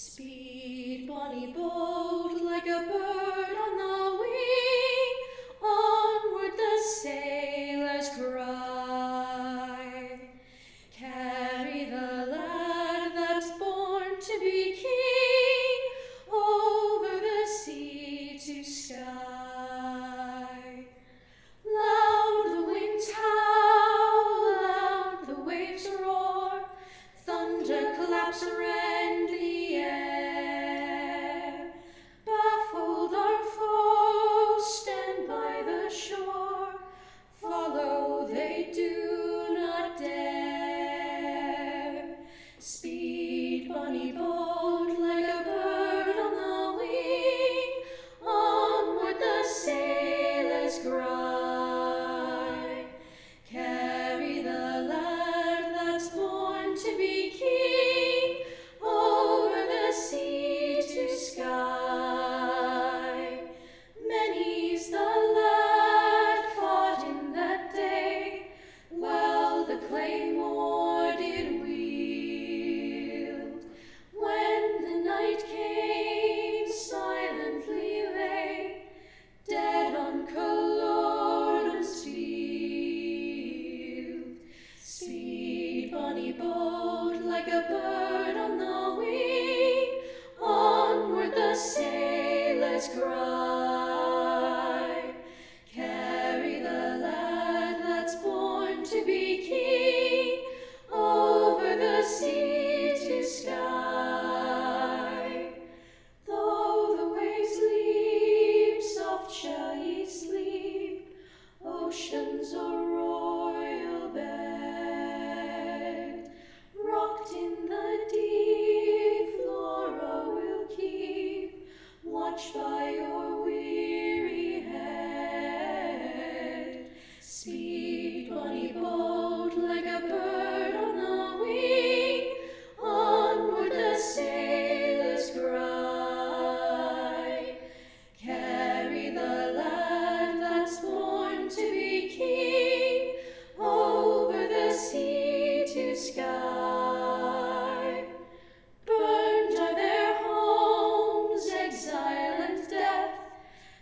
Speed, bonny boat, like a bird on the wing, onward the sailors cry. Carry the lad that's born to be king, over the sea to sky. Loud the winds howl, loud the waves roar, thunder claps rend the air. Baffled our foes stand by the shore, follow they do not dare. Speed, bonny boat, like a bird on the wing, onward the sailors cry. Carry the lad that's born to be king, over the sea to sky. Many's the lad fought in that day, while the claymore did wield. When the night came, silently lay, dead on Culloden's field. Speed, bonny boat, like a bird on the wing, onward the sailors cry. Carry the lad that's born to be king, over the sea to sky. Though the waves leap, soft shall ye sleep, ocean's a royal bed. Rocked in the deep, Flora will keep watch by your weary head. Speed, bonny boat, like a bird on the wing, onward the sailors cry. Carry the lad that's born to be king, over the sea to sky. Burned are their homes, exile and death,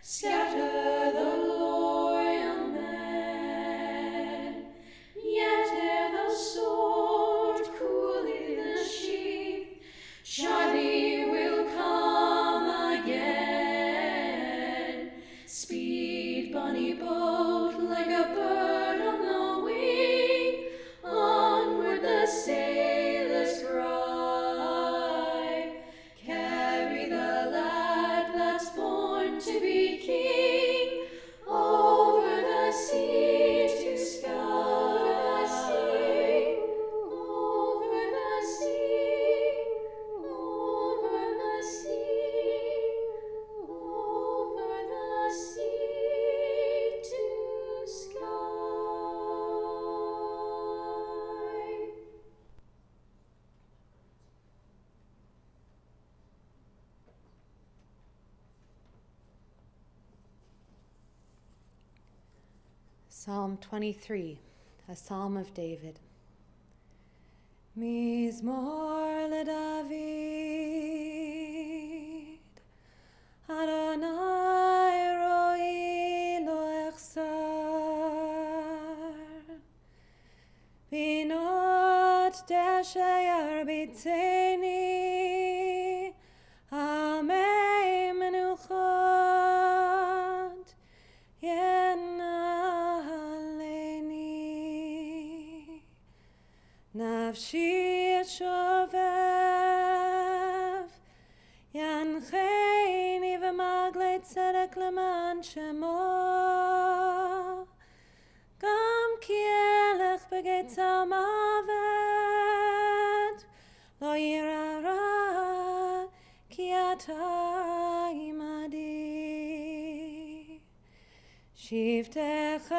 scatter the loyal men. Yet ere the sword coolly the sheath, Charlie will come again. Speed, bonny boat, like a bird on the wing, onward the sailors cry. Carry the lad that's born to be king, over the sea to sky. Over the sea, over the sea, over the sea to sky. Psalm 23, a psalm of David. Mizmor leDavid, Adonai ro'i lo echsar, binot deshe yarbiteni, amei menuchot, ינעלני. נפשי שובב, ינחני במגלי צדק למען שמו, גם כי אלך בגיא צר מוות, לא יירא רע, כי אתה עמדי. שבטך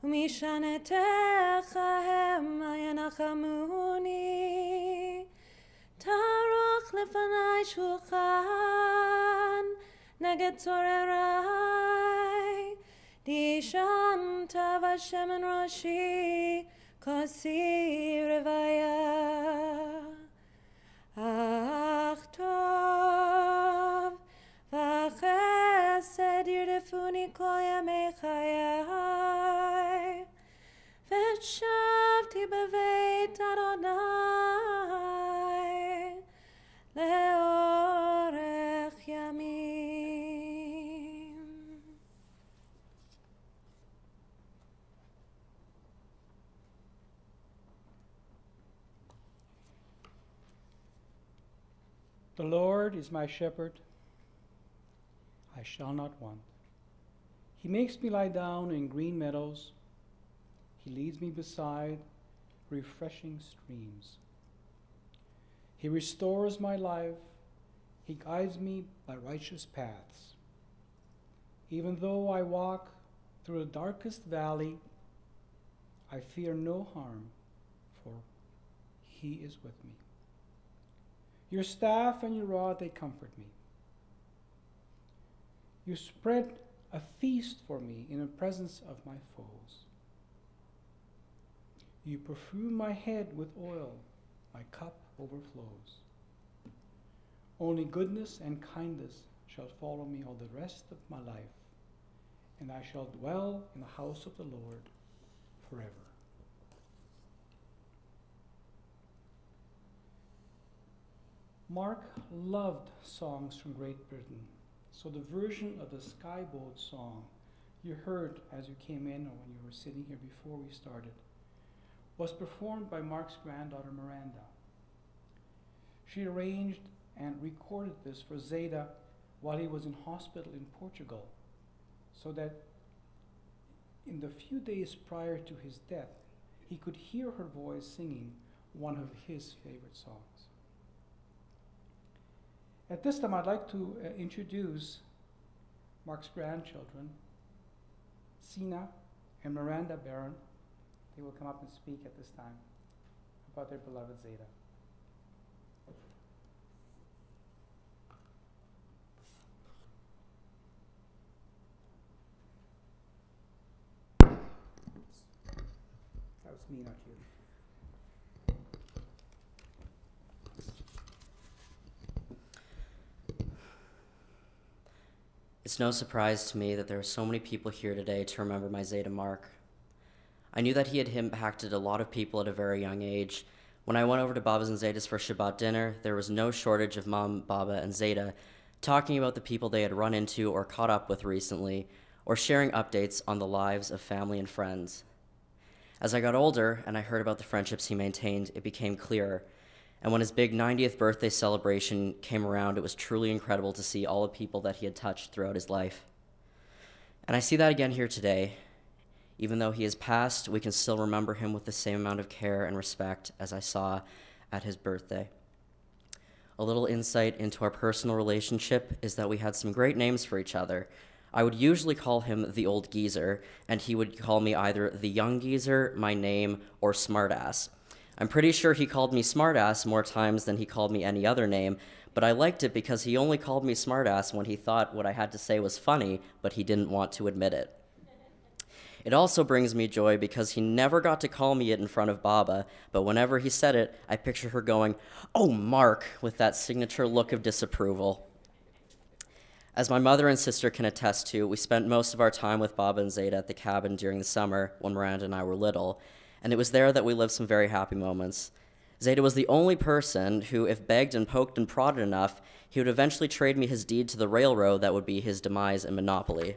ומשענתך המה ינחמוני, תערוך לפני שולחן נגד צורריי, דשנת בשמן ראשי כוסי רוויה. כל ימי חיי, ושבתי בבית אדוני לאורך ימים. The Lord is my shepherd, I shall not want. He makes me lie down in green meadows. He leads me beside refreshing streams. He restores my life. He guides me by righteous paths. Even though I walk through the darkest valley, I fear no harm, for he is with me. Your staff and your rod, they comfort me. You spread a feast for me in the presence of my foes. You perfume my head with oil, my cup overflows. Only goodness and kindness shall follow me all the rest of my life, and I shall dwell in the house of the Lord forever. Mark loved songs from Great Britain, so the version of the Skyboat song you heard as you came in or when you were sitting here before we started was performed by Mark's granddaughter Miranda. She arranged and recorded this for Zeta while he was in hospital in Portugal, so that in the few days prior to his death, he could hear her voice singing one of his favorite songs. At this time, I'd like to introduce Mark's grandchildren, Sina and Miranda Barron. They will come up and speak at this time about their beloved Zeta. That was me, not you. It's no surprise to me that there are so many people here today to remember my Zeta Mark. I knew that he had impacted a lot of people at a very young age. When I went over to Baba's and Zeta's for Shabbat dinner, there was no shortage of Mom, Baba, and Zeta talking about the people they had run into or caught up with recently, or sharing updates on the lives of family and friends. As I got older and I heard about the friendships he maintained, it became clearer. And when his big 90th birthday celebration came around, it was truly incredible to see all the people that he had touched throughout his life. And I see that again here today. Even though he has passed, we can still remember him with the same amount of care and respect as I saw at his birthday. A little insight into our personal relationship is that we had some great names for each other. I would usually call him the old geezer, and he would call me either the young geezer, my name, or smartass. I'm pretty sure he called me smartass more times than he called me any other name, but I liked it because he only called me smartass when he thought what I had to say was funny, but he didn't want to admit it. It also brings me joy because he never got to call me it in front of Baba, but whenever he said it, I picture her going, "Oh, Mark," with that signature look of disapproval. As my mother and sister can attest to, we spent most of our time with Baba and Zeta at the cabin during the summer when Miranda and I were little, and it was there that we lived some very happy moments. Zeta was the only person who, if begged and poked and prodded enough, he would eventually trade me his deed to the railroad that would be his demise in Monopoly.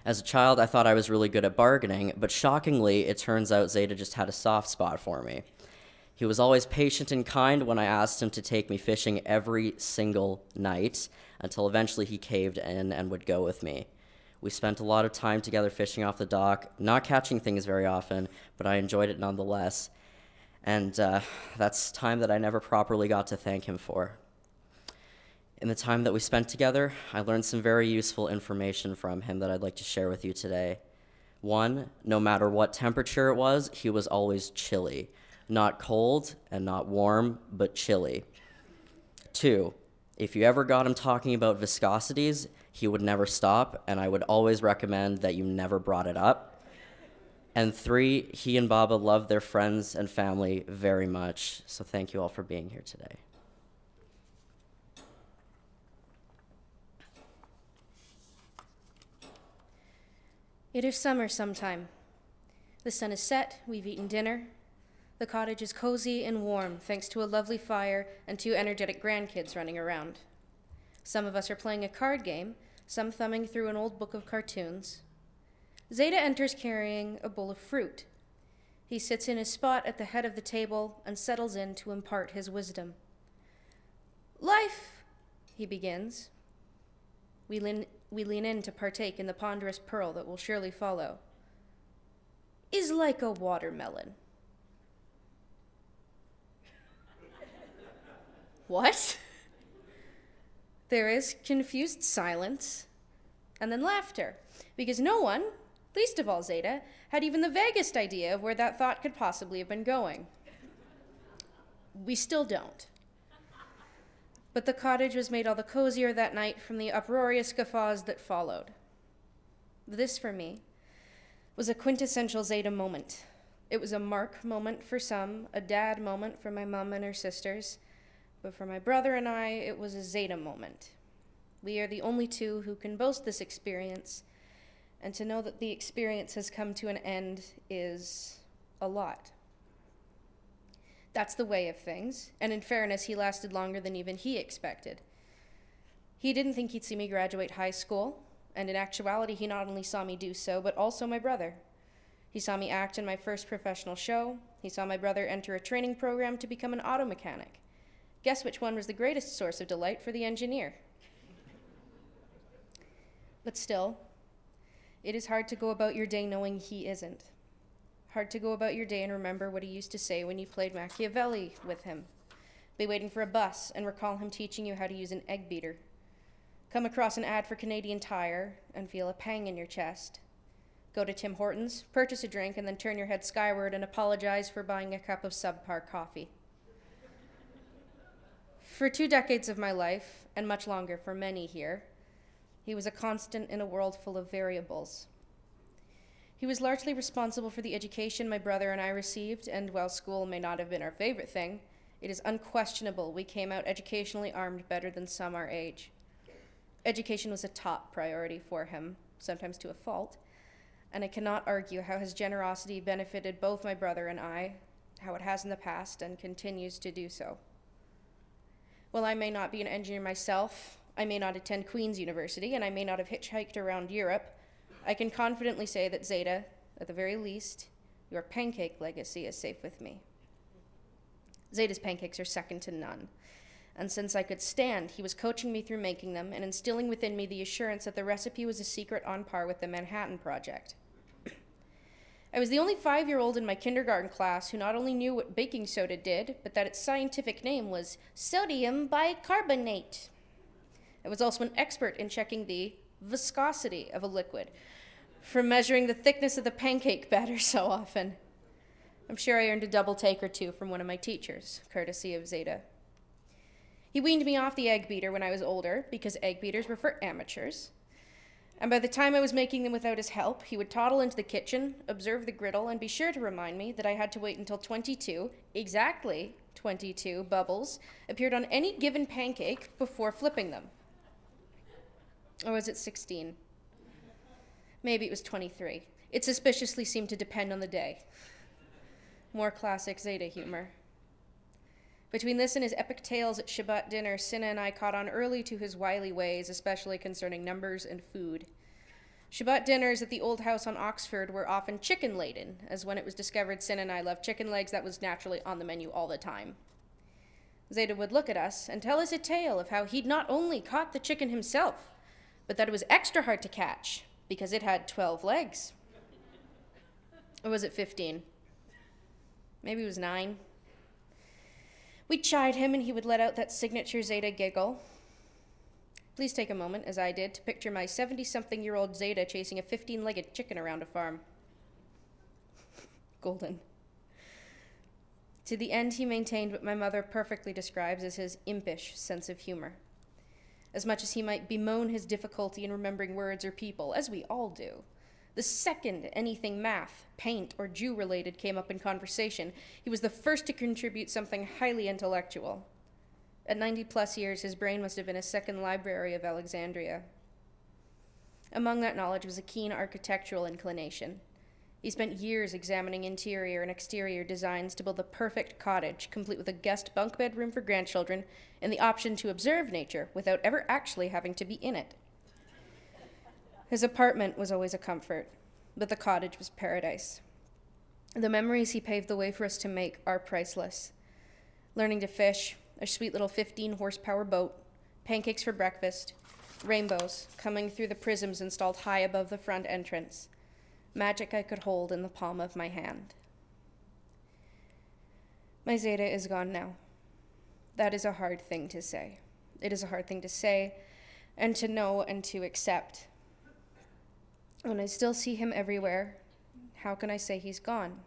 As a child, I thought I was really good at bargaining, but shockingly, it turns out Zeta just had a soft spot for me. He was always patient and kind when I asked him to take me fishing every single night, until eventually he caved in and would go with me. We spent a lot of time together fishing off the dock, not catching things very often, but I enjoyed it nonetheless. And that's time that I never properly got to thank him for. In the time that we spent together, I learned some very useful information from him that I'd like to share with you today. One, no matter what temperature it was, he was always chilly. Not cold and not warm, but chilly. Two, if you ever got him talking about viscosities, he would never stop, and I would always recommend that you never brought it up. And three, he and Baba loved their friends and family very much, so thank you all for being here today. It is summer sometime. The sun is set, we've eaten dinner. The cottage is cozy and warm thanks to a lovely fire and 2 energetic grandkids running around. Some of us are playing a card game, some thumbing through an old book of cartoons. Zeta enters carrying a bowl of fruit. He sits in his spot at the head of the table and settles in to impart his wisdom. "Life," he begins. We lean in to partake in the ponderous pearl that will surely follow. "Is like a watermelon." What? There is confused silence, and then laughter, because no one, least of all Zeta, had even the vaguest idea of where that thought could possibly have been going. We still don't. But the cottage was made all the cozier that night from the uproarious guffaws that followed. This, for me, was a quintessential Zeta moment. It was a Mark moment for some, a dad moment for my mom and her sisters, but for my brother and I, it was a Zeta moment. We are the only 2 who can boast this experience, and to know that the experience has come to an end is a lot. That's the way of things, and in fairness, he lasted longer than even he expected. He didn't think he'd see me graduate high school, and in actuality, he not only saw me do so, but also my brother. He saw me act in my first professional show. He saw my brother enter a training program to become an auto mechanic. Guess which one was the greatest source of delight for the engineer? But still, it is hard to go about your day knowing he isn't. Hard to go about your day and remember what he used to say when you played Machiavelli with him. Be waiting for a bus and recall him teaching you how to use an egg beater. Come across an ad for Canadian Tire and feel a pang in your chest. Go to Tim Hortons, purchase a drink, and then turn your head skyward and apologize for buying a cup of subpar coffee. For 2 decades of my life, and much longer for many here, he was a constant in a world full of variables. He was largely responsible for the education my brother and I received, and while school may not have been our favorite thing, it is unquestionable we came out educationally armed better than some our age. Education was a top priority for him, sometimes to a fault, and I cannot argue how his generosity benefited both my brother and I, how it has in the past and continues to do so. While I may not be an engineer myself, I may not attend Queen's University, and I may not have hitchhiked around Europe, I can confidently say that Zeta, at the very least, your pancake legacy is safe with me. Zeta's pancakes are second to none, and since I could stand, he was coaching me through making them and instilling within me the assurance that the recipe was a secret on par with the Manhattan Project. I was the only 5-year-old in my kindergarten class who not only knew what baking soda did, but that its scientific name was sodium bicarbonate. I was also an expert in checking the viscosity of a liquid, from measuring the thickness of the pancake batter so often. I'm sure I earned a double take or 2 from one of my teachers, courtesy of Zeta. He weaned me off the egg beater when I was older, because egg beaters were for amateurs. And by the time I was making them without his help, he would toddle into the kitchen, observe the griddle, and be sure to remind me that I had to wait until 22, exactly 22 bubbles, appeared on any given pancake before flipping them. Or was it 16? Maybe it was 23. It suspiciously seemed to depend on the day. More classic Zeta humor. Between this and his epic tales at Shabbat dinner, Cinna and I caught on early to his wily ways, especially concerning numbers and food. Shabbat dinners at the old house on Oxford were often chicken-laden, as when it was discovered Cinna and I loved chicken legs, that was naturally on the menu all the time. Zeta would look at us and tell us a tale of how he'd not only caught the chicken himself, but that it was extra hard to catch, because it had 12 legs. Or was it 15? Maybe it was 9. We'd chide him and he would let out that signature Zeta giggle. Please take a moment, as I did, to picture my 70-something-year-old Zeta chasing a 15-legged chicken around a farm. Golden. To the end, he maintained what my mother perfectly describes as his impish sense of humor. As much as he might bemoan his difficulty in remembering words or people, as we all do, the second anything math, paint, or Jew-related came up in conversation, he was the first to contribute something highly intellectual. At 90-plus years, his brain must have been a second library of Alexandria. Among that knowledge was a keen architectural inclination. He spent years examining interior and exterior designs to build the perfect cottage, complete with a guest bunk bedroom for grandchildren and the option to observe nature without ever actually having to be in it. His apartment was always a comfort, but the cottage was paradise. The memories he paved the way for us to make are priceless. Learning to fish, a sweet little 15-horsepower boat, pancakes for breakfast, rainbows coming through the prisms installed high above the front entrance. Magic I could hold in the palm of my hand. My Zeta is gone now. That is a hard thing to say. It is a hard thing to say, and to know, and to accept. When I still see him everywhere, how can I say he's gone?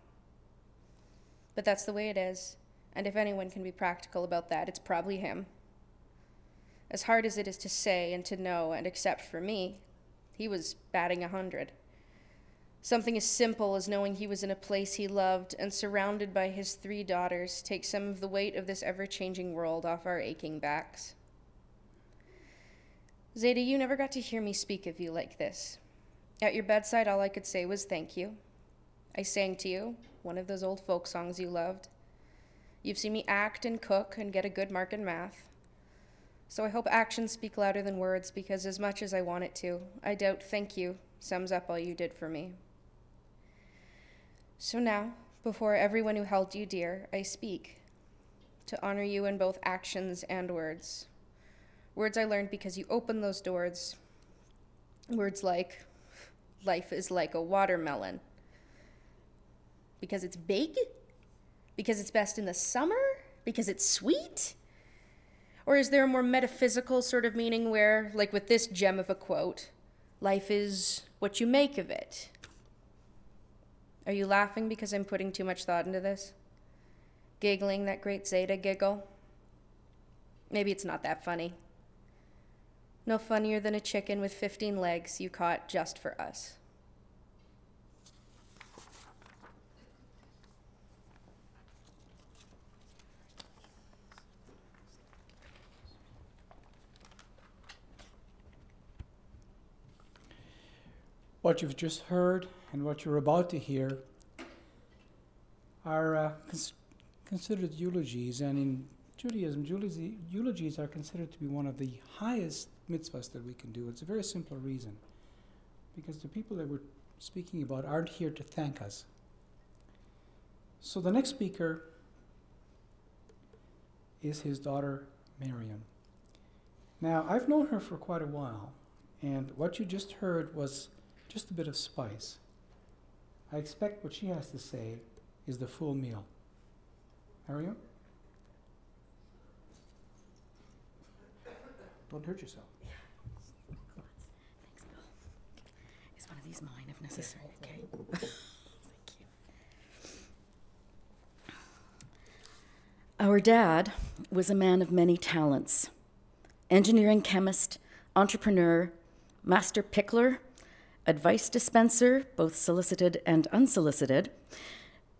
But that's the way it is, and if anyone can be practical about that, it's probably him. As hard as it is to say and to know and accept for me, he was batting 100. Something as simple as knowing he was in a place he loved and surrounded by his 3 daughters takes some of the weight of this ever-changing world off our aching backs. Zeta, you never got to hear me speak of you like this. At your bedside, all I could say was thank you. I sang to you, one of those old folk songs you loved. You've seen me act and cook and get a good mark in math. So I hope actions speak louder than words, because as much as I want it to, I doubt thank you sums up all you did for me. So now, before everyone who held you dear, I speak, to honor you in both actions and words. Words I learned because you opened those doors. Words like, life is like a watermelon. Because it's big? Because it's best in the summer? Because it's sweet? Or is there a more metaphysical sort of meaning where, like with this gem of a quote, life is what you make of it? Are you laughing because I'm putting too much thought into this? Giggling that great Zeta giggle? Maybe it's not that funny. No funnier than a chicken with 15 legs you caught just for us. What you've just heard and what you're about to hear are considered eulogies, and in Judaism, eulogies are considered to be one of the highest mitzvahs that we can do. It's a very simple reason, because the people that we're speaking about aren't here to thank us. So the next speaker is his daughter, Miriam. Now, I've known her for quite a while, and what you just heard was just a bit of spice. I expect what she has to say is the full meal. Miriam? Don't hurt yourself. Thanks, Bill. Is one of these mine if necessary, okay? Thank you. Our dad was a man of many talents. Engineering chemist, entrepreneur, master pickler, advice dispenser, both solicited and unsolicited,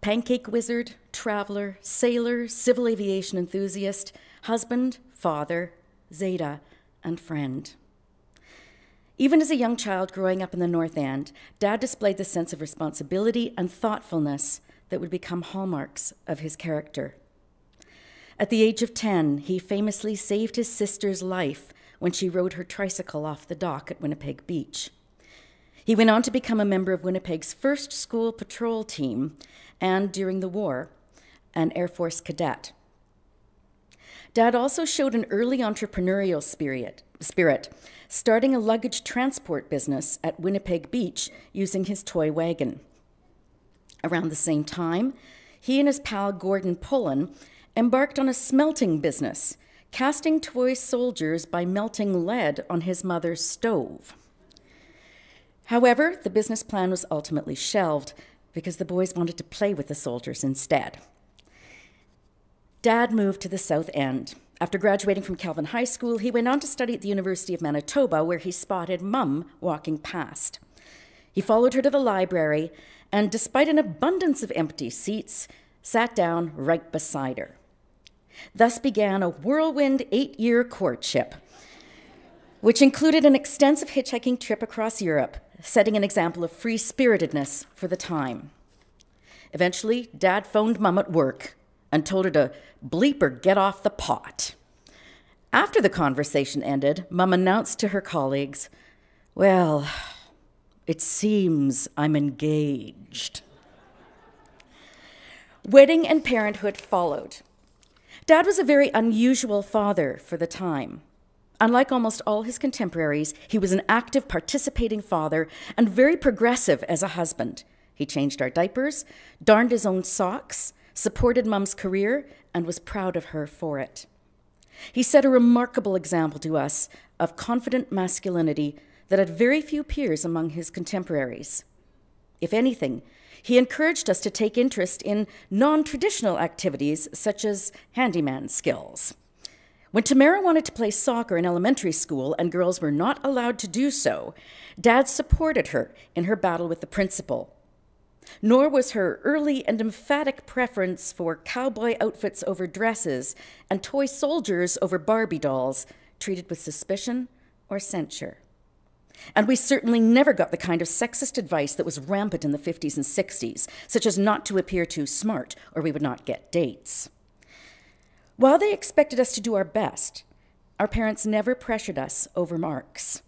pancake wizard, traveler, sailor, civil aviation enthusiast, husband, father, Zeta, and friend. Even as a young child growing up in the North End, Dad displayed the sense of responsibility and thoughtfulness that would become hallmarks of his character. At the age of 10, he famously saved his sister's life when she rode her tricycle off the dock at Winnipeg Beach. He went on to become a member of Winnipeg's first school patrol team and, during the war, an Air Force cadet. Dad also showed an early entrepreneurial spirit, starting a luggage transport business at Winnipeg Beach using his toy wagon. Around the same time, he and his pal Gordon Pullen embarked on a smelting business, casting toy soldiers by melting lead on his mother's stove. However, the business plan was ultimately shelved because the boys wanted to play with the soldiers instead. Dad moved to the South End. After graduating from Calvin High School, he went on to study at the University of Manitoba, where he spotted Mum walking past. He followed her to the library, and despite an abundance of empty seats, sat down right beside her. Thus began a whirlwind 8-year courtship. which included an extensive hitchhiking trip across Europe, setting an example of free-spiritedness for the time. Eventually, Dad phoned Mum at work and told her to bleep or get off the pot. After the conversation ended, Mum announced to her colleagues, "Well, it seems I'm engaged." Wedding and parenthood followed. Dad was a very unusual father for the time. Unlike almost all his contemporaries, he was an active, participating father and very progressive as a husband. He changed our diapers, darned his own socks, supported Mum's career, and was proud of her for it. He set a remarkable example to us of confident masculinity that had very few peers among his contemporaries. If anything, he encouraged us to take interest in non-traditional activities such as handyman skills. When Tamara wanted to play soccer in elementary school and girls were not allowed to do so, Dad supported her in her battle with the principal. Nor was her early and emphatic preference for cowboy outfits over dresses and toy soldiers over Barbie dolls treated with suspicion or censure. And we certainly never got the kind of sexist advice that was rampant in the 50s and 60s, such as not to appear too smart or we would not get dates. While they expected us to do our best, our parents never pressured us over marks.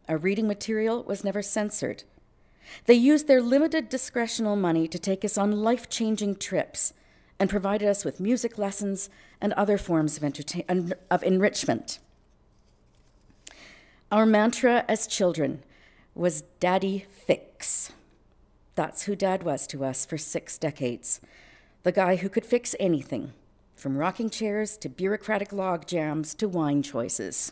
Our reading material was never censored. They used their limited discretional money to take us on life-changing trips and provided us with music lessons and other forms of enrichment. Our mantra as children was "Daddy Fix." That's who Dad was to us for 6 decades. The guy who could fix anything, from rocking chairs to bureaucratic log jams to wine choices.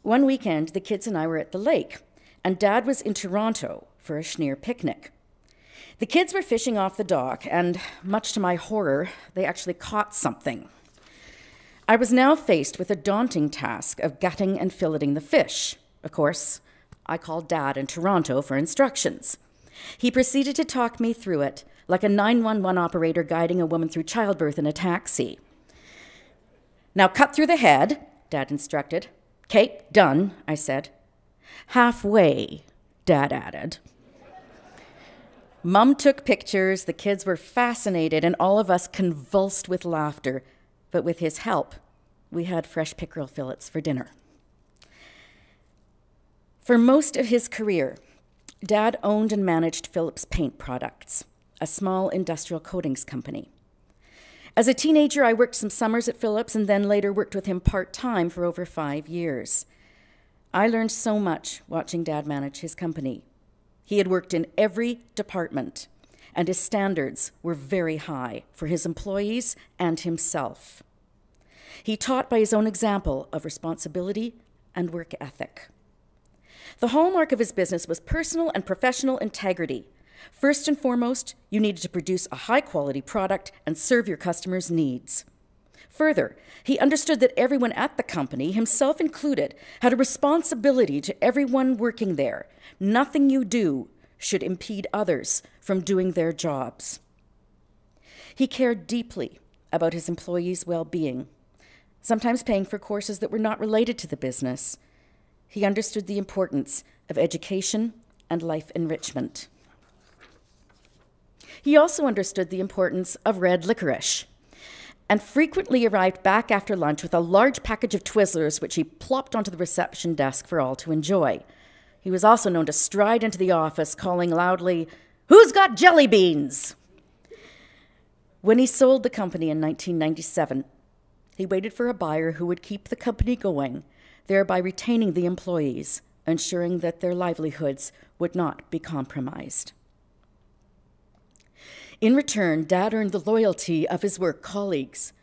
One weekend, the kids and I were at the lake, and Dad was in Toronto for a schneer picnic. The kids were fishing off the dock, and much to my horror, they actually caught something. I was now faced with a daunting task of gutting and filleting the fish. Of course, I called Dad in Toronto for instructions. He proceeded to talk me through it, like a 911 operator guiding a woman through childbirth in a taxi. "Now cut through the head," Dad instructed. "'Kay, done," I said. "Halfway," Dad added. Mum took pictures, the kids were fascinated, and all of us convulsed with laughter. But with his help, we had fresh pickerel fillets for dinner. For most of his career, Dad owned and managed Phillips Paint Products, a small industrial coatings company. As a teenager, I worked some summers at Phillips and then later worked with him part-time for over 5 years. I learned so much watching Dad manage his company. He had worked in every department, and his standards were very high for his employees and himself. He taught by his own example of responsibility and work ethic. The hallmark of his business was personal and professional integrity. First and foremost, you needed to produce a high-quality product and serve your customers' needs. Further, he understood that everyone at the company, himself included, had a responsibility to everyone working there. Nothing you do should impede others from doing their jobs. He cared deeply about his employees' well-being, sometimes paying for courses that were not related to the business. He understood the importance of education and life enrichment. He also understood the importance of red licorice and frequently arrived back after lunch with a large package of Twizzlers, which he plopped onto the reception desk for all to enjoy. He was also known to stride into the office, calling loudly, "Who's got jelly beans?" When he sold the company in 1997, he waited for a buyer who would keep the company going, thereby retaining the employees, ensuring that their livelihoods would not be compromised. In return, Dad earned the loyalty of his work colleagues.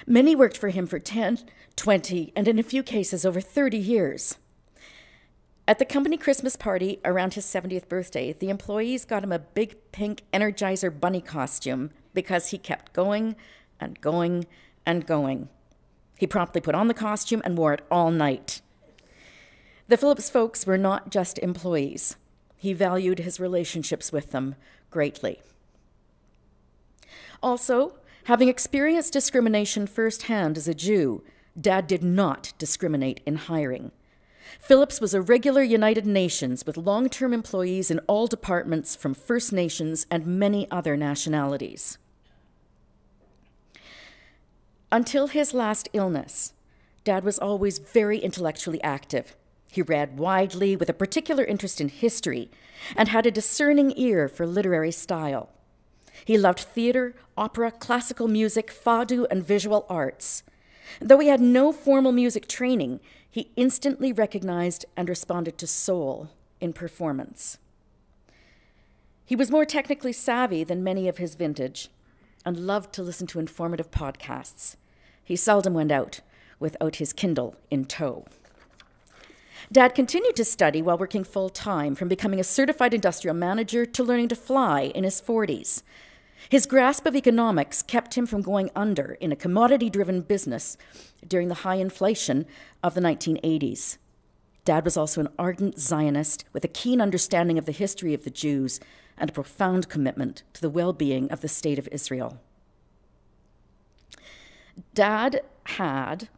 Many worked for him for 10, 20, and in a few cases over 30 years. At the company Christmas party around his 70th birthday, the employees got him a big pink Energizer bunny costume because he kept going and going and going. He promptly put on the costume and wore it all night. The Phillips folks were not just employees. He valued his relationships with them greatly. Also, having experienced discrimination firsthand as a Jew, Dad did not discriminate in hiring. Phillips was a regular United Nations with long-term employees in all departments from First Nations and many other nationalities. Until his last illness, Dad was always very intellectually active. He read widely with a particular interest in history and had a discerning ear for literary style. He loved theater, opera, classical music, fado, and visual arts. Though he had no formal music training, he instantly recognized and responded to soul in performance. He was more technically savvy than many of his vintage and loved to listen to informative podcasts. He seldom went out without his Kindle in tow. Dad continued to study while working full-time, from becoming a certified industrial manager to learning to fly in his 40s. His grasp of economics kept him from going under in a commodity-driven business during the high inflation of the 1980s. Dad was also an ardent Zionist with a keen understanding of the history of the Jews and a profound commitment to the well-being of the State of Israel. Dad had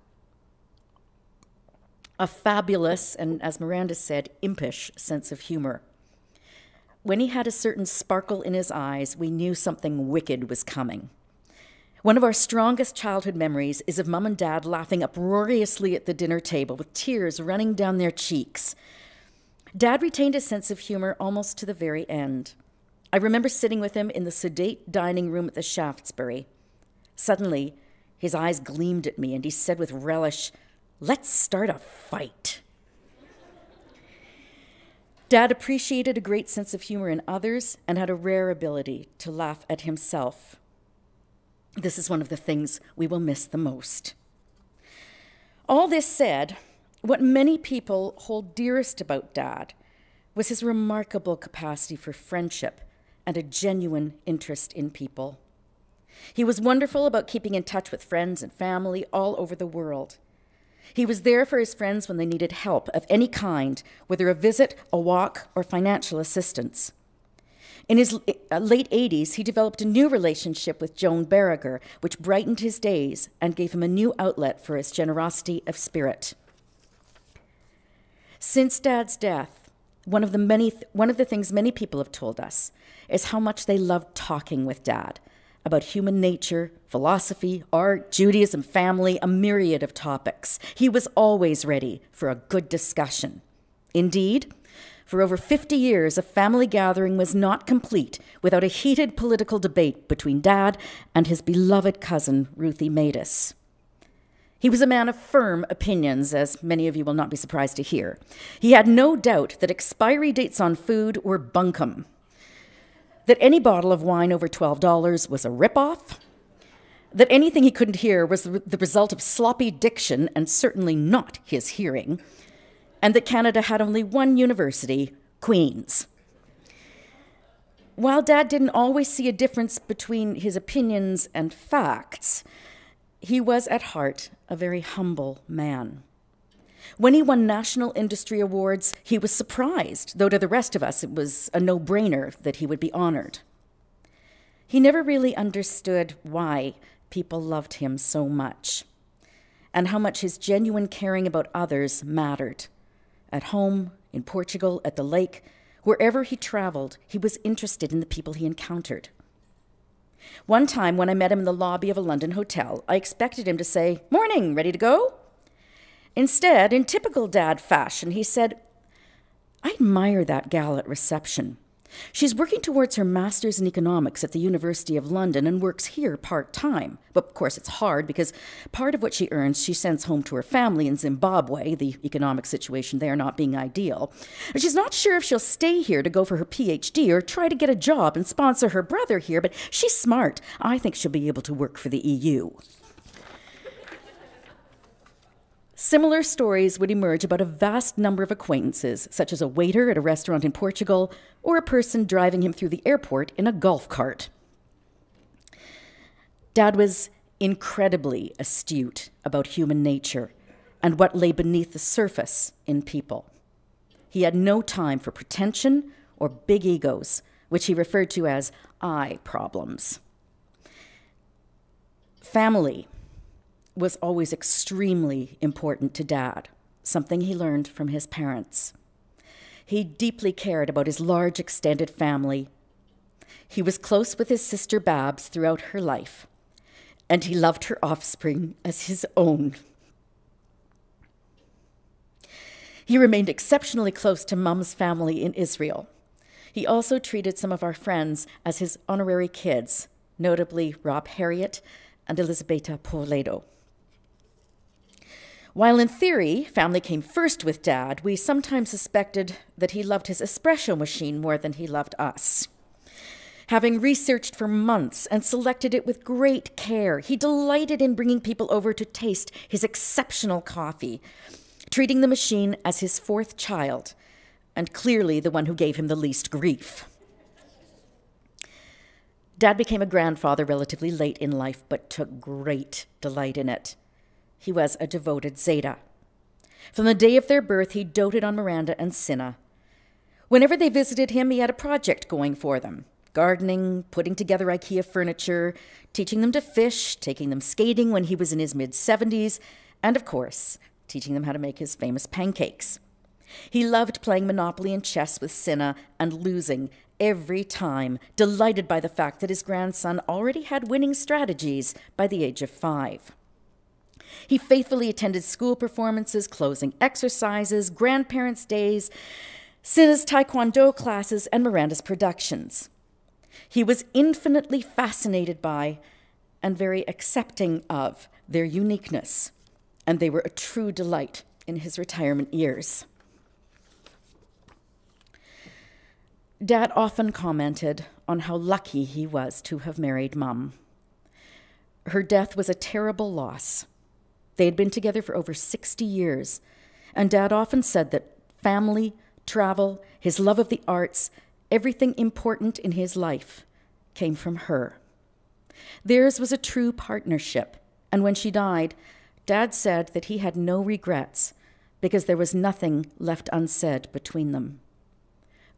a fabulous and, as Miranda said, impish sense of humor. When he had a certain sparkle in his eyes, we knew something wicked was coming. One of our strongest childhood memories is of Mum and Dad laughing uproariously at the dinner table with tears running down their cheeks. Dad retained his sense of humor almost to the very end. I remember sitting with him in the sedate dining room at the Shaftesbury. Suddenly, his eyes gleamed at me and he said with relish, "Let's start a fight." Dad appreciated a great sense of humor in others and had a rare ability to laugh at himself. This is one of the things we will miss the most. All this said, what many people hold dearest about Dad was his remarkable capacity for friendship and a genuine interest in people. He was wonderful about keeping in touch with friends and family all over the world. He was there for his friends when they needed help of any kind, whether a visit, a walk, or financial assistance. In his late 80s, he developed a new relationship with Joan Berriger, which brightened his days and gave him a new outlet for his generosity of spirit. Since Dad's death, one of the things many people have told us is how much they loved talking with Dad about human nature, philosophy, art, Judaism, family, a myriad of topics. He was always ready for a good discussion. Indeed, for over 50 years, a family gathering was not complete without a heated political debate between Dad and his beloved cousin, Ruthie Matus. He was a man of firm opinions, as many of you will not be surprised to hear. He had no doubt that expiry dates on food were bunkum, that any bottle of wine over $12 was a ripoff, that anything he couldn't hear was the result of sloppy diction and certainly not his hearing, and that Canada had only one university, Queen's. While Dad didn't always see a difference between his opinions and facts, he was at heart a very humble man. When he won national industry awards, he was surprised, though to the rest of us it was a no-brainer that he would be honored. He never really understood why people loved him so much, and how much his genuine caring about others mattered. At home, in Portugal, at the lake, wherever he traveled, he was interested in the people he encountered. One time when I met him in the lobby of a London hotel, I expected him to say, "Morning, ready to go?" Instead, in typical Dad fashion, he said, "I admire that gal at reception. She's working towards her master's in economics at the University of London and works here part-time. But of course, it's hard because part of what she earns she sends home to her family in Zimbabwe, the economic situation there not being ideal. And she's not sure if she'll stay here to go for her PhD or try to get a job and sponsor her brother here, but she's smart. I think she'll be able to work for the EU." Similar stories would emerge about a vast number of acquaintances, such as a waiter at a restaurant in Portugal or a person driving him through the airport in a golf cart. Dad was incredibly astute about human nature and what lay beneath the surface in people. He had no time for pretension or big egos, which he referred to as I problems. Family was always extremely important to Dad, something he learned from his parents. He deeply cared about his large extended family. He was close with his sister Babs throughout her life, and he loved her offspring as his own. He remained exceptionally close to Mum's family in Israel. He also treated some of our friends as his honorary kids, notably Rob Harriet and Elisabetta Poledo. While in theory, family came first with Dad, we sometimes suspected that he loved his espresso machine more than he loved us. Having researched for months and selected it with great care, he delighted in bringing people over to taste his exceptional coffee, treating the machine as his fourth child, and clearly the one who gave him the least grief. Dad became a grandfather relatively late in life, but took great delight in it. He was a devoted Zeta. From the day of their birth, he doted on Miranda and Cinna. Whenever they visited him, he had a project going for them. Gardening, putting together IKEA furniture, teaching them to fish, taking them skating when he was in his mid-70s, and of course, teaching them how to make his famous pancakes. He loved playing Monopoly and chess with Cinna and losing every time, delighted by the fact that his grandson already had winning strategies by the age of 5. He faithfully attended school performances, closing exercises, grandparents' days, Cinna's taekwondo classes, and Miranda's productions. He was infinitely fascinated by and very accepting of their uniqueness, and they were a true delight in his retirement years. Dad often commented on how lucky he was to have married Mum. Her death was a terrible loss. They had been together for over 60 years, and Dad often said that family, travel, his love of the arts, everything important in his life came from her. Theirs was a true partnership, and when she died, Dad said that he had no regrets because there was nothing left unsaid between them.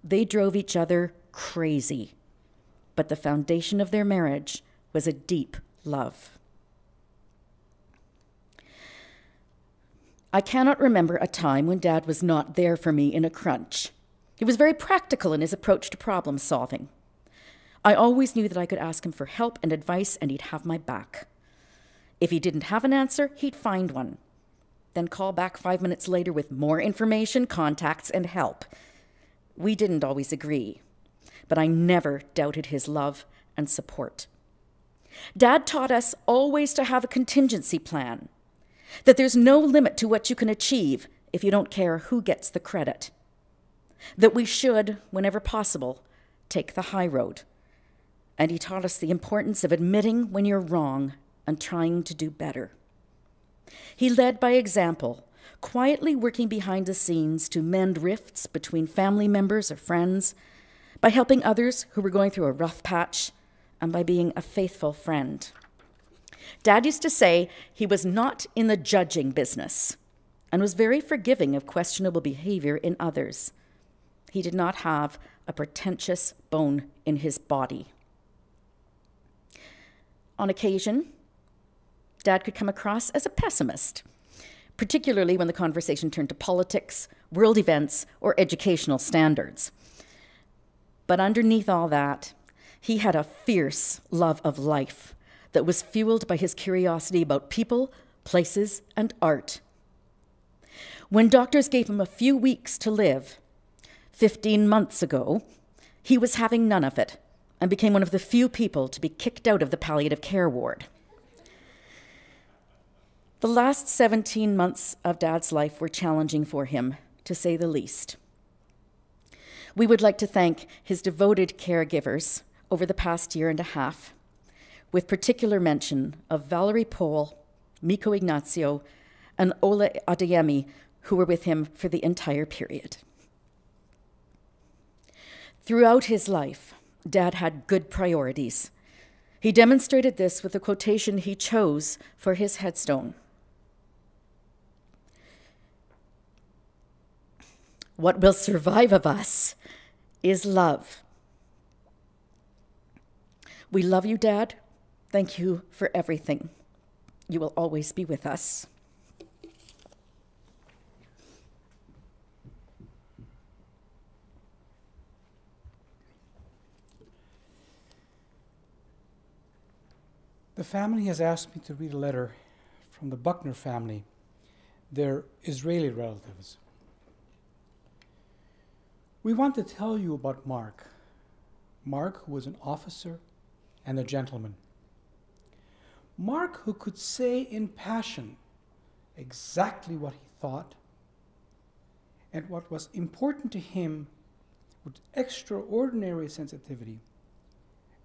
They drove each other crazy, but the foundation of their marriage was a deep love. I cannot remember a time when Dad was not there for me in a crunch. He was very practical in his approach to problem solving. I always knew that I could ask him for help and advice, and he'd have my back. If he didn't have an answer, he'd find one, then call back 5 minutes later with more information, contacts, and help. We didn't always agree, but I never doubted his love and support. Dad taught us always to have a contingency plan, that there's no limit to what you can achieve if you don't care who gets the credit, that we should, whenever possible, take the high road. And he taught us the importance of admitting when you're wrong and trying to do better. He led by example, quietly working behind the scenes to mend rifts between family members or friends, by helping others who were going through a rough patch, and by being a faithful friend. Dad used to say he was not in the judging business and was very forgiving of questionable behavior in others. He did not have a pretentious bone in his body. On occasion, Dad could come across as a pessimist, particularly when the conversation turned to politics, world events, or educational standards. But underneath all that, he had a fierce love of life that was fueled by his curiosity about people, places, and art. When doctors gave him a few weeks to live, 15 months ago, he was having none of it and became one of the few people to be kicked out of the palliative care ward. The last 17 months of Dad's life were challenging for him, to say the least. We would like to thank his devoted caregivers over the past year and a half, with particular mention of Valerie Pohl, Miko Ignazio, and Ola Adeyemi, who were with him for the entire period. Throughout his life, Dad had good priorities. He demonstrated this with the quotation he chose for his headstone. What will survive of us is love. We love you, Dad. Thank you for everything. you will always be with us. The family has asked me to read a letter from the Buckner family, their Israeli relatives. We want to tell you about Mark. Mark, who was an officer and a gentleman. Mark, who could say in passion exactly what he thought and what was important to him with extraordinary sensitivity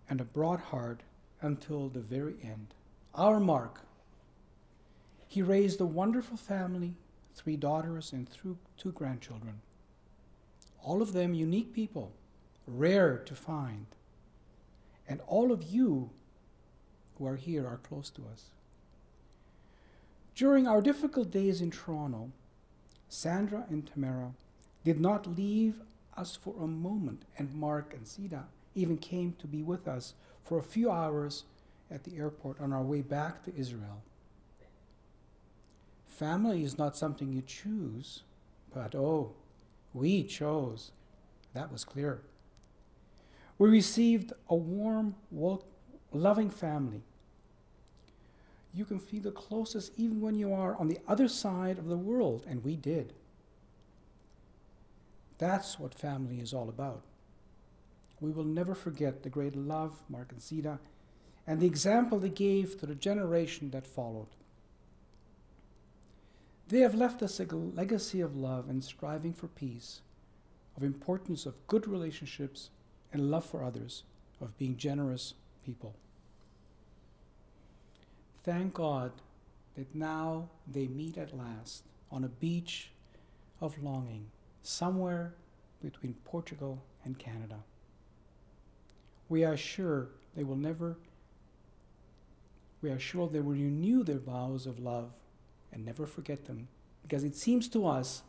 and a broad heart until the very end. Our Mark. He raised a wonderful family, 3 daughters and 2 grandchildren. All of them unique people, rare to find. And all of you who are here are close to us. During our difficult days in Toronto, Sandra and Tamara did not leave us for a moment, and Mark and Sida even came to be with us for a few hours at the airport on our way back to Israel. Family is not something you choose, but we chose. That was clear. We received a warm, loving family. You can feel the closest even when you are on the other side of the world, and we did. That's what family is all about. We will never forget the great love Mark and Sida and the example they gave to the generation that followed. They have left us a legacy of love and striving for peace, of importance of good relationships and love for others, of being generous people. Thank God that now they meet at last on a beach of longing, somewhere between Portugal and Canada. We are sure they will renew their vows of love and never forget them, because it seems to us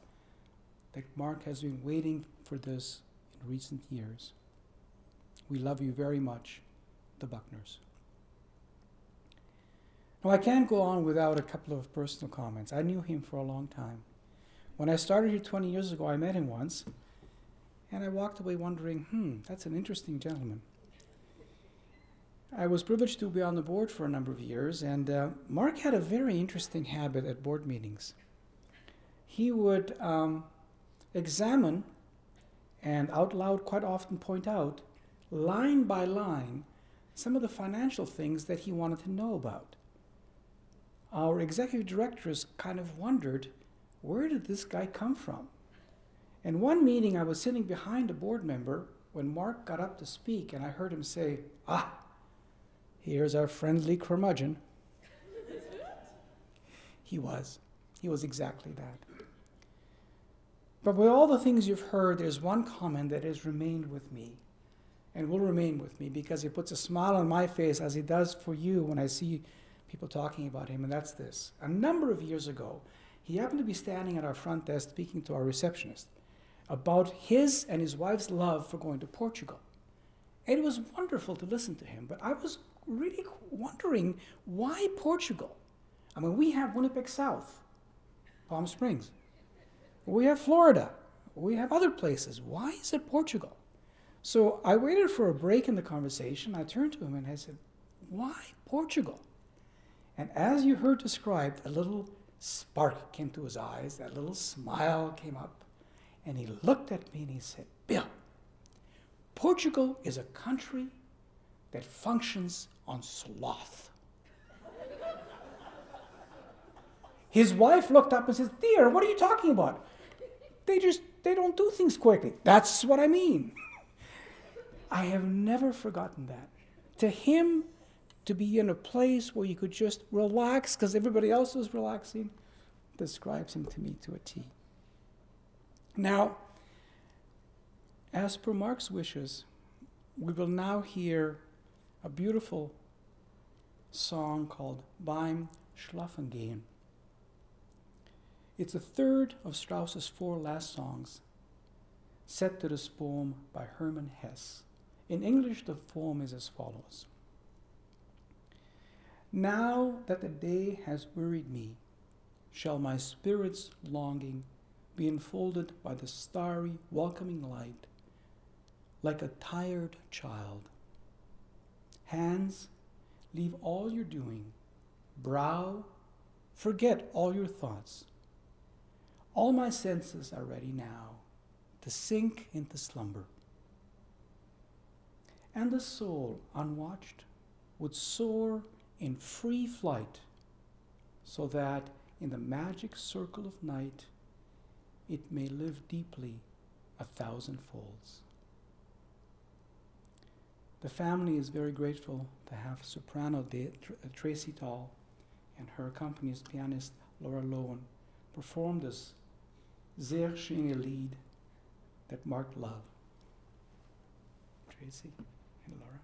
that Mark has been waiting for this in recent years. We love you very much, the Buckners. Now, I can't go on without a couple of personal comments. I knew him for a long time. When I started here 20 years ago, I met him once, and I walked away wondering, that's an interesting gentleman. I was privileged to be on the board for a number of years, and Mark had a very interesting habit at board meetings. He would examine and out loud quite often point out, line by line, some of the financial things that he wanted to know about. Our executive directors kind of wondered, where did this guy come from? In one meeting, I was sitting behind a board member when Mark got up to speak, and I heard him say, here's our friendly curmudgeon. He was exactly that. But with all the things you've heard, there's one comment that has remained with me and will remain with me because it puts a smile on my face as it does for you when I see people talking about him, and that's this. A number of years ago, he happened to be standing at our front desk speaking to our receptionist about his and his wife's love for going to Portugal. And it was wonderful to listen to him, but I was really wondering, why Portugal? I mean, we have Winnipeg South, Palm Springs. We have Florida. We have other places. Why is it Portugal? So I waited for a break in the conversation. I turned to him and I said, why Portugal? And as you heard described, a little spark came to his eyes, that little smile came up, and he looked at me and he said, Bill, Portugal is a country that functions on sloth. His wife looked up and says, dear, what are you talking about? They don't do things quickly. That's what I mean. I have never forgotten that. To him, to be in a place where you could just relax because everybody else was relaxing, describes him to me to a T. Now, as per Mark's wishes, we will now hear a beautiful song called Beim Schlafengehen. It's the third of Strauss's 4 last songs, set to this poem by Hermann Hesse. In English, the poem is as follows. Now that the day has wearied me, shall my spirit's longing be enfolded by the starry, welcoming light, like a tired child. Hands, leave all you're doing. Brow, forget all your thoughts. All my senses are ready now to sink into slumber. And the soul, unwatched, would soar in free flight, so that in the magic circle of night it may live deeply 1,000 folds. The family is very grateful to have soprano Tracy Tall and her accompanist pianist Laura Lowen perform this sehr schöne Lied that marked love. Tracy and Laura.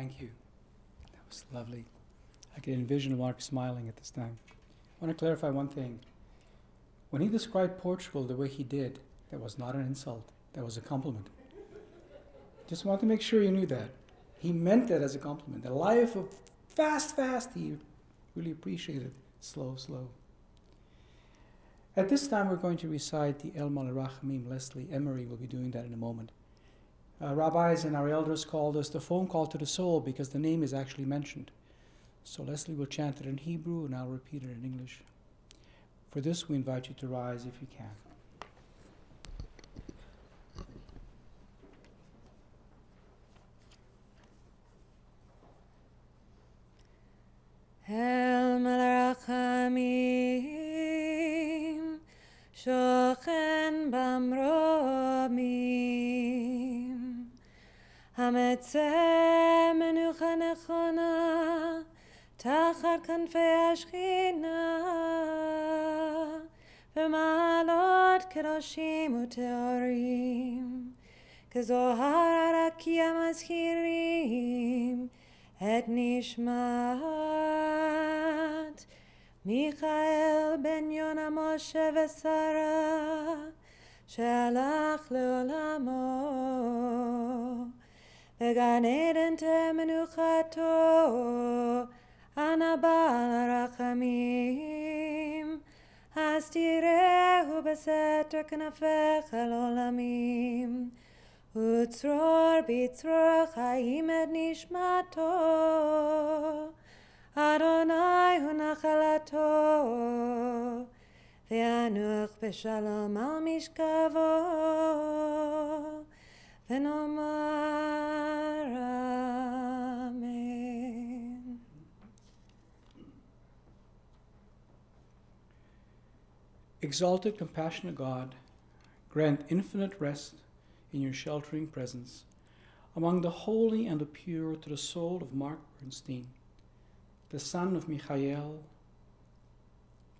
Thank you. That was lovely. I can envision Mark smiling at this time. I want to clarify one thing. When he described Portugal the way he did, that was not an insult. That was a compliment. Just want to make sure you knew that. He meant that as a compliment. A life of fast, he really appreciated slow. At this time, we're going to recite the El Malirachamim. Leslie Emery will be doing that in a moment. Rabbis and our elders called us the phone call to the soul because the name is actually mentioned. So Leslie will chant it in Hebrew and I'll repeat it in English. For this, we invite you to rise if you can. El Malirachamim shochen bamromim hametzeh menucha nechona tachat kanfei Ashchina v'ma'alot kedoshim u'teorim kezohar arakia mazchirim et nishmat Michael ben Yona Moshe v'Sara shalach leolamo v'gan eden temenuchato ana ba'al harachamim hastirehu b'seter knafecha l'olamim Utzror bitzror chaim et nishmato Adonai hu nachalato Ve'anuch b'shalom al mishkavo V'nomar amen. Exalted, compassionate God, grant infinite rest in your sheltering presence among the holy and the pure to the soul of Mark Bernstein, the son of Michael,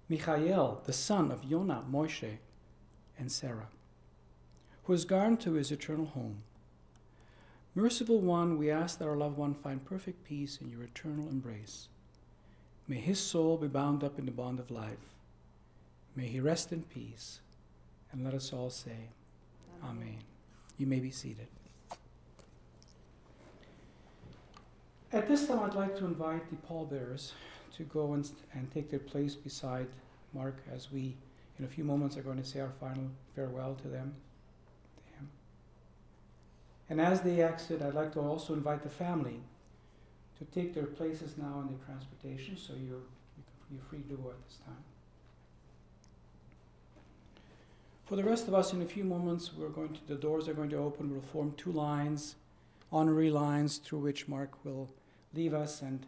the son of Yonah, Moshe, and Sarah, who has gone to his eternal home. Merciful One, we ask that our loved one find perfect peace in your eternal embrace. May his soul be bound up in the bond of life. May he rest in peace. And let us all say, Amen. You may be seated. At this time, I'd like to invite the pallbearers to go and take their place beside Mark as we, in a few moments, are going to say our final farewell to them. To him. And as they exit, I'd like to also invite the family to take their places now in the transportation, so you're free to go at this time. For the rest of us, in a few moments, the doors are going to open. We'll form two lines, honorary lines, through which Mark will leave us, and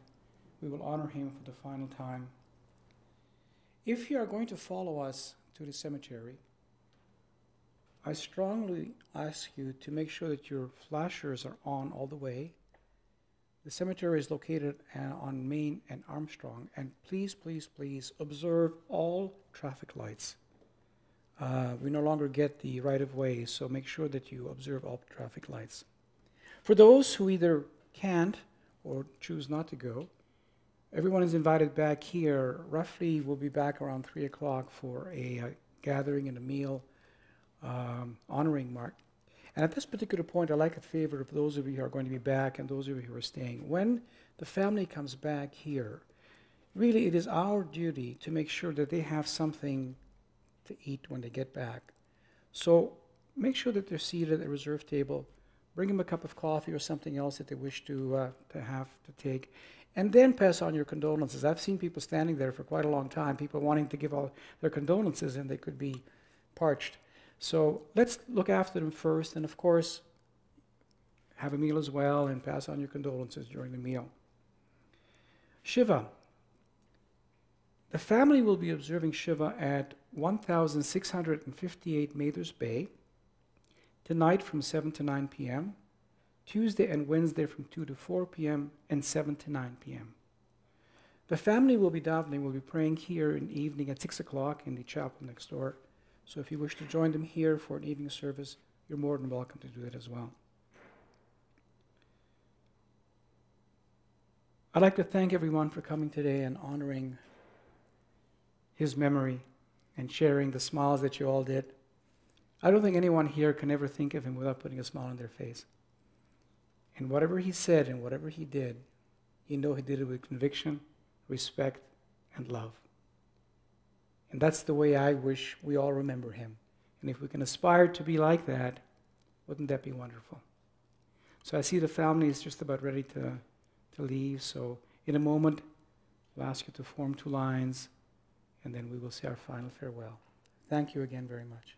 we will honor him for the final time. If you are going to follow us to the cemetery, I strongly ask you to make sure that your flashers are on all the way. The cemetery is located on Main and Armstrong, and please observe all traffic lights. We no longer get the right-of-way, so make sure that you observe all traffic lights. For those who either can't or choose not to go, everyone is invited back here. Roughly, we'll be back around 3 o'clock for a gathering and a meal honoring Mark. And at this particular point, I'd like a favor of those of you who are going to be back and those of you who are staying. When the family comes back here, really it is our duty to make sure that they have something to eat when they get back. So make sure that they're seated at the reserved table. Bring them a cup of coffee or something else that they wish to take, and then pass on your condolences. I've seen people standing there for quite a long time, people wanting to give all their condolences, and they could be parched. So let's look after them first, and of course, have a meal as well, and pass on your condolences during the meal. Shiva. The family will be observing Shiva at 1658 Mathers Bay, tonight from 7 to 9 p.m., Tuesday and Wednesday from 2 to 4 p.m., and 7 to 9 p.m. The family will be davening, will be praying here in the evening at 6 o'clock in the chapel next door. So if you wish to join them here for an evening service, you're more than welcome to do that as well. I'd like to thank everyone for coming today and honoring his memory and sharing the smiles that you all did. I don't think anyone here can ever think of him without putting a smile on their face. And whatever he said and whatever he did, you know he did it with conviction, respect, and love. And that's the way I wish we all remember him. And if we can aspire to be like that, wouldn't that be wonderful? So I see the family is just about ready to leave. So in a moment, I'll ask you to form 2 lines, and then we will say our final farewell. Thank you again very much.